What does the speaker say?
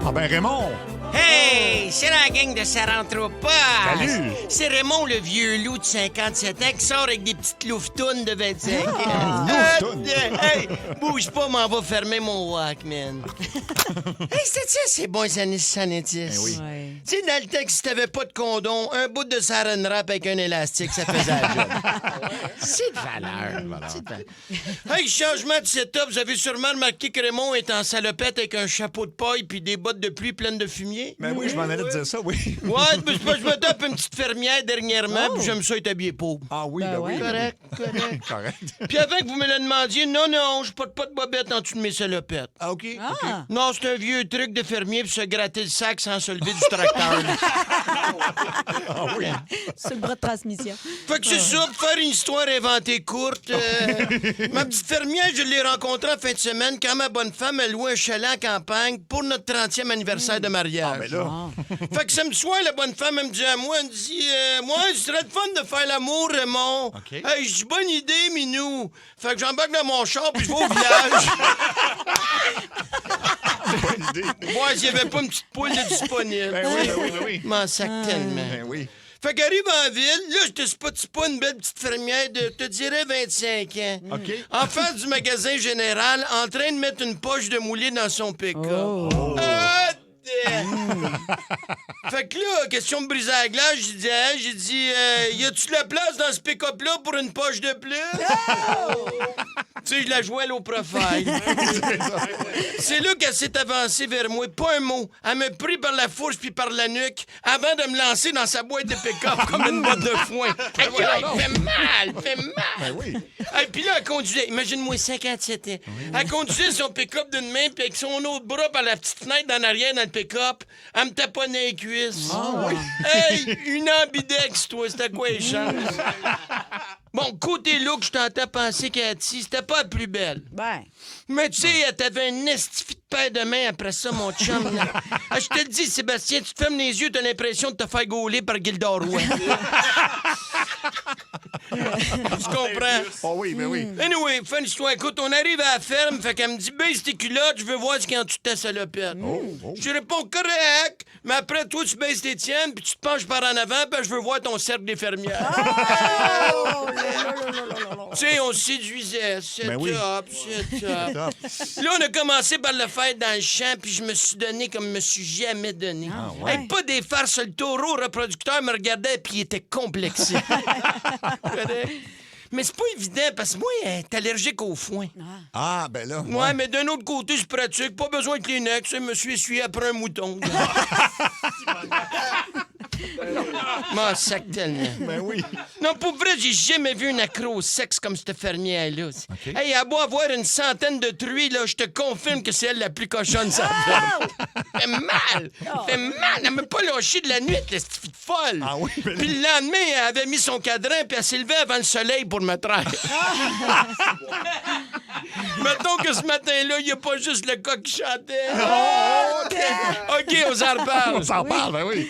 Ah ben Raymond! Hey, c'est la gang de Ça rentre au pas. Salut. C'est Raymond, le vieux loup de 57 ans, qui sort avec des petites louftounes de 25 ans. Louftounes? Hey, bouge pas, m'en va fermer mon Walkman. Hey, c'était ça, ces bons années 70. Ben oui. Ouais. Tu sais, dans le temps que si t'avais pas de condom, un bout de saran wrap avec un élastique, ça faisait la job. C'est de valeur. C'est de valeur. Hey, changement de setup. Vous avez sûrement remarqué que Raymond est en salopette avec un chapeau de paille puis des bottes de pluie pleines de fumier. Ben oui, je m'en allais te dire ça, oui. Ouais, mais c'est pas, je me tape une petite fermière dernièrement, puis j'aime ça être habillé pauvre. Ah oui, Ben ben oui. ouais. Correct, correct. Correct. Puis avant que vous me le demandiez, non, je porte pas de bobette en dessous de mes salopettes. Ah, OK. Ah! Non, c'est un vieux truc de fermier pour se gratter le sac sans se lever du tracteur. Ah oui. Sur le bras de transmission. Fait que c'est ça, pour faire une histoire inventée courte. Ma petite fermière, je l'ai rencontrée en fin de semaine quand ma bonne femme a loué un chalet en campagne pour notre 30e anniversaire de mariage. Ah, ben là. Fait que samedi soir, la bonne femme, elle me dit à moi, elle me dit, moi, ce serait le fun de faire l'amour, Raymond. OK. Hey, j'ai bonne idée, Minou. Fait que j'embarque dans mon char puis je vais au village. Bonne idée. Voir s'il n'y avait pas une petite poule de disponible. Ben oui, ben oui, ben oui. M'en sac tellement. Ben oui. Fait qu'arrive en ville, là, je te spottis pas une belle petite fermière de, te dirais, 25 ans. OK. En face du magasin général, en train de mettre une poche de moulier dans son pick-up. Oh. Ah, fait que là, question de briser la glace, j'ai dit, y a-tu la place dans ce pick-up-là pour une poche de plus? Tu sais, je la jouais au profile. C'est là qu'elle s'est avancée vers moi, pas un mot. Elle m'a pris par la fourche puis par la nuque avant de me lancer dans sa boîte de pick-up comme une boîte de foin. Aïe, aïe, fait mal. Ben oui. Et puis là, elle conduisait, imagine-moi 57 ans. Elle conduisait son pick-up d'une main, puis avec son autre bras par la petite fenêtre en arrière dans le pick-up, elle me taponnait les cuisses. Hey, une ambidex, toi, c'était quoi les chances? Bon, côté look, je t'entends penser Cathy, c'était pas la plus belle. Ben. Mais tu sais, t'avais un estifi de paire de main après ça, mon chum. Là. Ah, je te le dis, Sébastien, tu te fermes les yeux, t'as l'impression de te faire gauler par Gildor Roy. Tu comprends? Oh oui, ben oui. Anyway, fin d'histoire. Écoute, on arrive à la ferme, fait qu'elle me dit, baisse tes culottes, je veux voir ce qu'il y a en dessous de ta salopette. Je réponds, correct, mais après, toi, tu baisses tes tiennes, puis tu te penches par en avant, puis je veux voir ton cercle des fermières. Oh! Tu sais, on se séduisait, c'est Ben oui. top, c'est top. Top. Là, on a commencé par le faire dans le champ, puis je me suis donné comme je me suis jamais donné. ouais? Hey, pas des farces, le taureau reproducteur me regardait, puis il était complexé. Correct? Mais c'est pas évident, parce que moi, t'es allergique au foin. Ah, ben là. Ouais, mais d'un autre côté, c'est pratique. Pas besoin de Kleenex. Je me suis essuyé après un mouton. M'en sac tellement. Ben oui. Non, pour vrai, j'ai jamais vu une accro au sexe comme cette fermière-là. OK. Hey, à beau avoir une centaine de truies, là, je te confirme que c'est elle la plus cochonne sur la ferme. Fait mal! Fait mal! Elle m'a pas lâché de la nuit, cette fille de folle! Ah oui, ben Puis le lendemain, elle avait mis son cadran, puis elle s'est levée avant le soleil pour me traire. Mettons que ce matin-là, il n'y a pas juste le coq qui chantait. OK, on s'en reparle. on s'en parle, ben oui.